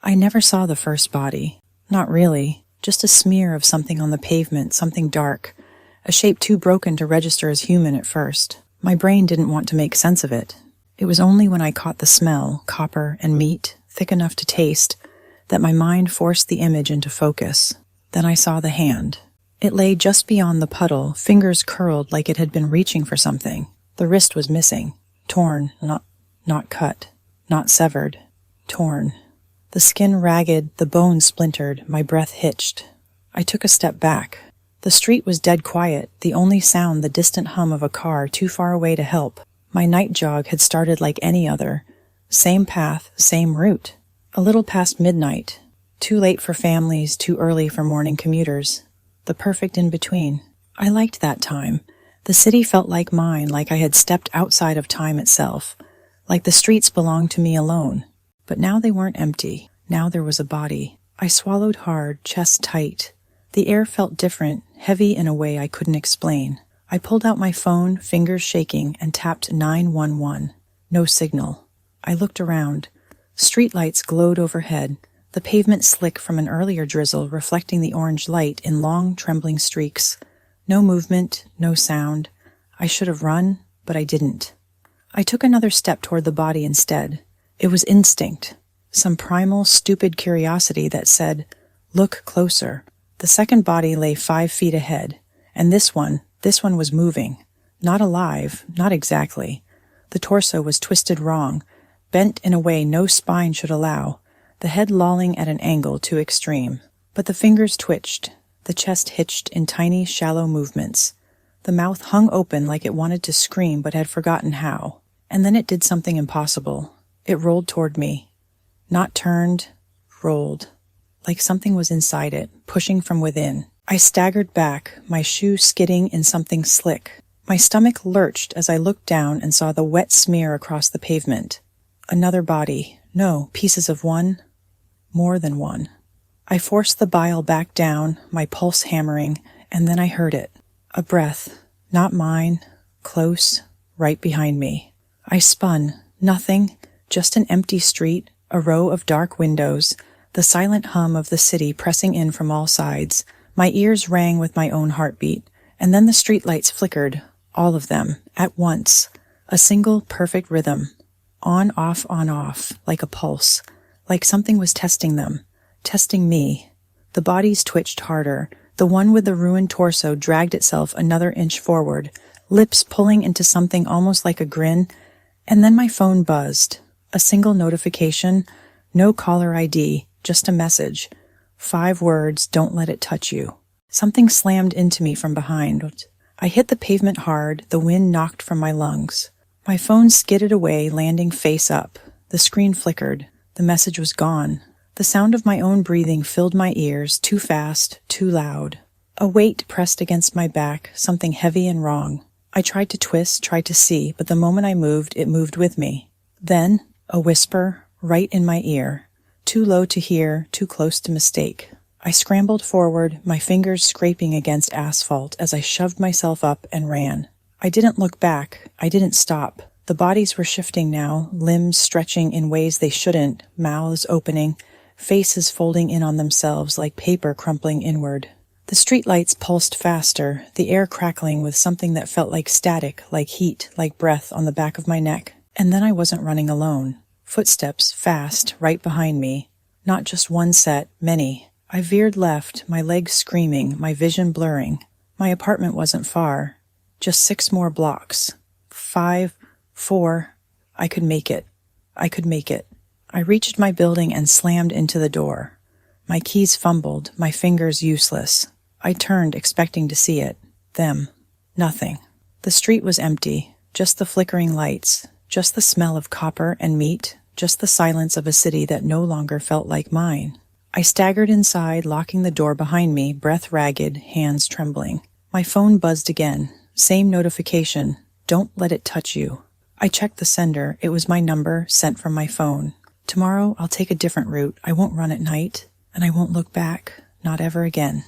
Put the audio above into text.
I never saw the first body. Not really. Just a smear of something on the pavement, something dark. A shape too broken to register as human at first. My brain didn't want to make sense of it. It was only when I caught the smell, copper and meat, thick enough to taste, that my mind forced the image into focus. Then I saw the hand. It lay just beyond the puddle, fingers curled like it had been reaching for something. The wrist was missing. Torn, not cut, not severed. Torn. The skin ragged, the bone splintered, my breath hitched. I took a step back. The street was dead quiet, the only sound the distant hum of a car too far away to help. My night jog had started like any other. Same path, same route. A little past midnight. Too late for families, too early for morning commuters. The perfect in-between. I liked that time. The city felt like mine, like I had stepped outside of time itself. Like the streets belonged to me alone. But now they weren't empty. Now there was a body. I swallowed hard, chest tight. The air felt different, heavy in a way I couldn't explain. I pulled out my phone, fingers shaking, and tapped 911. No signal. I looked around. Streetlights glowed overhead, the pavement slick from an earlier drizzle reflecting the orange light in long, trembling streaks. No movement, no sound. I should have run, but I didn't. I took another step toward the body instead. It was instinct, some primal, stupid curiosity that said, "Look closer." The second body lay 5 feet ahead, and this one was moving. Not alive, not exactly. The torso was twisted wrong, bent in a way no spine should allow, the head lolling at an angle too extreme. But the fingers twitched, the chest hitched in tiny, shallow movements. The mouth hung open like it wanted to scream but had forgotten how. And then it did something impossible. It rolled toward me. Not turned, rolled. Like something was inside it, pushing from within. I staggered back, my shoe skidding in something slick. My stomach lurched as I looked down and saw the wet smear across the pavement. Another body. No, pieces of one. More than one. I forced the bile back down, my pulse hammering, and then I heard it. A breath. Not mine. Close. Right behind me. I spun. Nothing. Just an empty street, a row of dark windows, the silent hum of the city pressing in from all sides. My ears rang with my own heartbeat, and then the streetlights flickered, all of them, at once. A single perfect rhythm. On, off, like a pulse. Like something was testing them. Testing me. The bodies twitched harder. The one with the ruined torso dragged itself another inch forward, lips pulling into something almost like a grin, and then my phone buzzed. A single notification, no caller ID, just a message. 5 words, don't let it touch you. Something slammed into me from behind. I hit the pavement hard, the wind knocked from my lungs. My phone skidded away, landing face up. The screen flickered. The message was gone. The sound of my own breathing filled my ears, too fast, too loud. A weight pressed against my back, something heavy and wrong. I tried to twist, tried to see, but the moment I moved, it moved with me. Then, a whisper, right in my ear. Too low to hear, too close to mistake. I scrambled forward, my fingers scraping against asphalt as I shoved myself up and ran. I didn't look back. I didn't stop. The bodies were shifting now, limbs stretching in ways they shouldn't, mouths opening, faces folding in on themselves like paper crumpling inward. The streetlights pulsed faster, the air crackling with something that felt like static, like heat, like breath on the back of my neck. And then I wasn't running alone. Footsteps, fast, right behind me. Not just one set, many. I veered left, my legs screaming, my vision blurring. My apartment wasn't far. Just 6 more blocks. 5, 4. I could make it. I could make it. I reached my building and slammed into the door. My keys fumbled, my fingers useless. I turned, expecting to see it. Them. Nothing. The street was empty. Just the flickering lights. Just the smell of copper and meat. Just the silence of a city that no longer felt like mine. I staggered inside, locking the door behind me, breath ragged, hands trembling. My phone buzzed again. Same notification. Don't let it touch you. I checked the sender. It was my number, sent from my phone. Tomorrow, I'll take a different route. I won't run at night, and I won't look back. Not ever again.